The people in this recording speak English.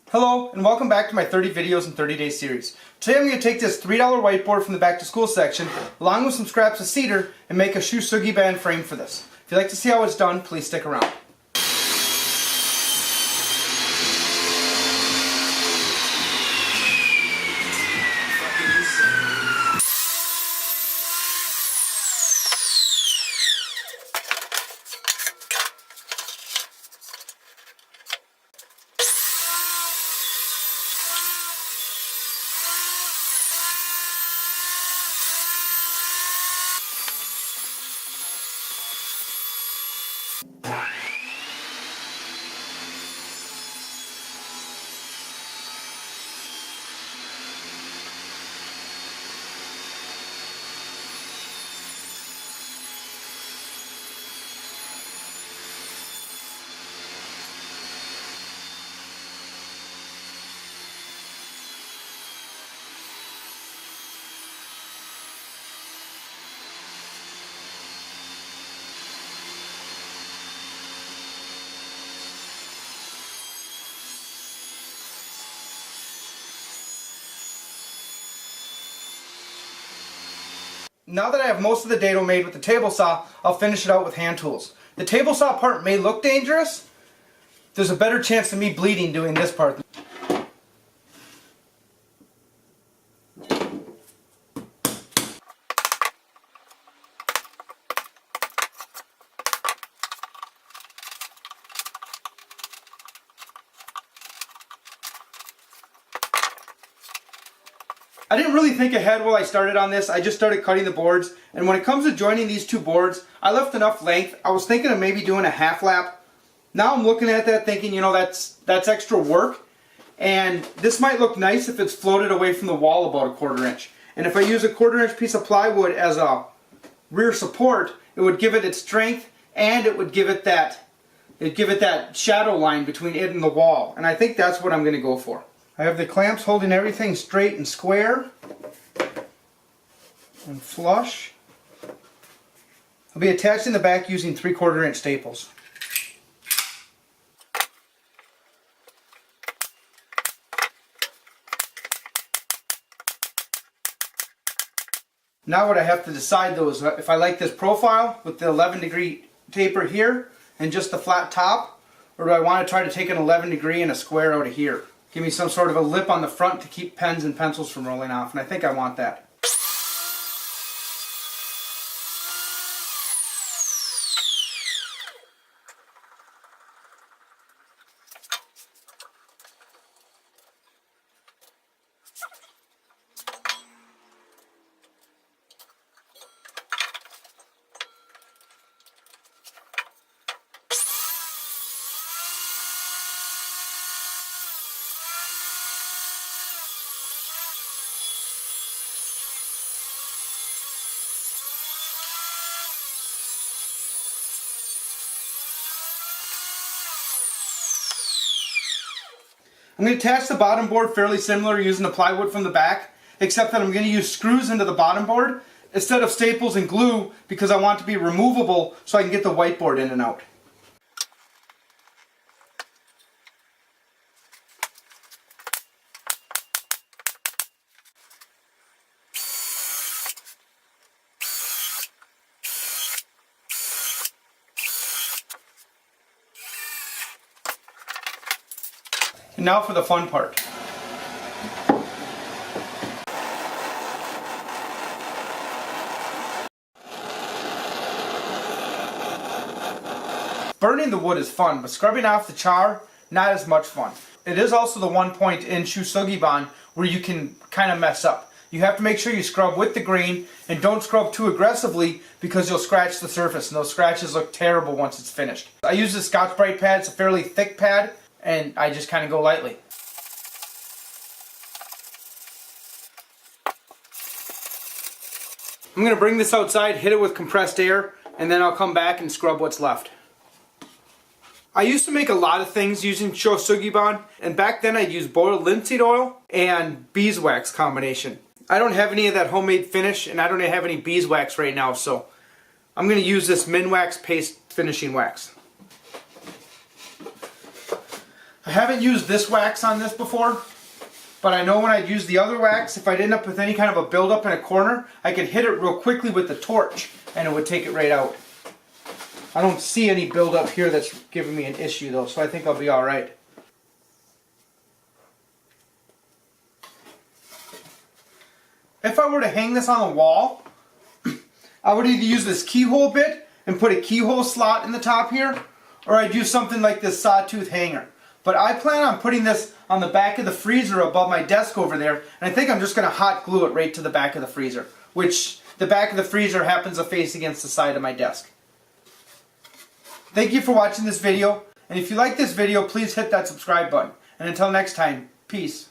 Hello and welcome back to my 30 videos in 30 day series. Today I'm going to take this $3 whiteboard from the back to school section along with some scraps of cedar and make a Shou-Sugi-Ban frame for this. If you'd like to see how it's done, please stick around. Now that I have most of the dado made with the table saw, I'll finish it out with hand tools. The table saw part may look dangerous. There's a better chance of me bleeding doing this part. I didn't really think ahead while I started on this. I just started cutting the boards, and when it comes to joining these two boards, I left enough length. I was thinking of maybe doing a half lap. Now I'm looking at that thinking, you know, that's extra work, and this might look nice if it's floated away from the wall about a 1/4 inch. And if I use a 1/4 inch piece of plywood as a rear support, it would give it its strength, and it would give it that shadow line between it and the wall. And I think that's what I'm going to go for. I have the clamps holding everything straight and square and flush. I'll be attaching the back using 3/4 inch staples. Now what I have to decide though is if I like this profile with the 11-degree taper here and just the flat top, or do I want to try to take an 11-degree and a square out of here. Give me some sort of a lip on the front to keep pens and pencils from rolling off, and I think I want that. I'm going to attach the bottom board fairly similar using the plywood from the back, except that I'm going to use screws into the bottom board instead of staples and glue because I want it to be removable so I can get the whiteboard in and out. And now for the fun part. Burning the wood is fun, but scrubbing off the char, not as much fun. It is also the one point in Shou-Sugi-Ban where you can kind of mess up. You have to make sure you scrub with the grain and don't scrub too aggressively because you'll scratch the surface and those scratches look terrible once it's finished. I use this Scotch-Brite pad. It's a fairly thick pad and I just kind of go lightly. I'm going to bring this outside, hit it with compressed air, and then I'll come back and scrub what's left. I used to make a lot of things using Shou-Sugi-Ban, and back then I'd use boiled linseed oil and beeswax combination. I don't have any of that homemade finish, and I don't have any beeswax right now, so I'm going to use this Minwax paste finishing wax. I haven't used this wax on this before, but I know when I'd use the other wax, if I'd end up with any kind of a buildup in a corner, I could hit it real quickly with the torch and it would take it right out. I don't see any buildup here that's giving me an issue though, so I think I'll be alright. If I were to hang this on the wall, I would either use this keyhole bit and put a keyhole slot in the top here, or I'd use something like this sawtooth hanger. But I plan on putting this on the back of the freezer above my desk over there, and I think I'm just going to hot glue it right to the back of the freezer, which the back of the freezer happens to face against the side of my desk. Thank you for watching this video, and if you like this video, please hit that subscribe button. And until next time, peace.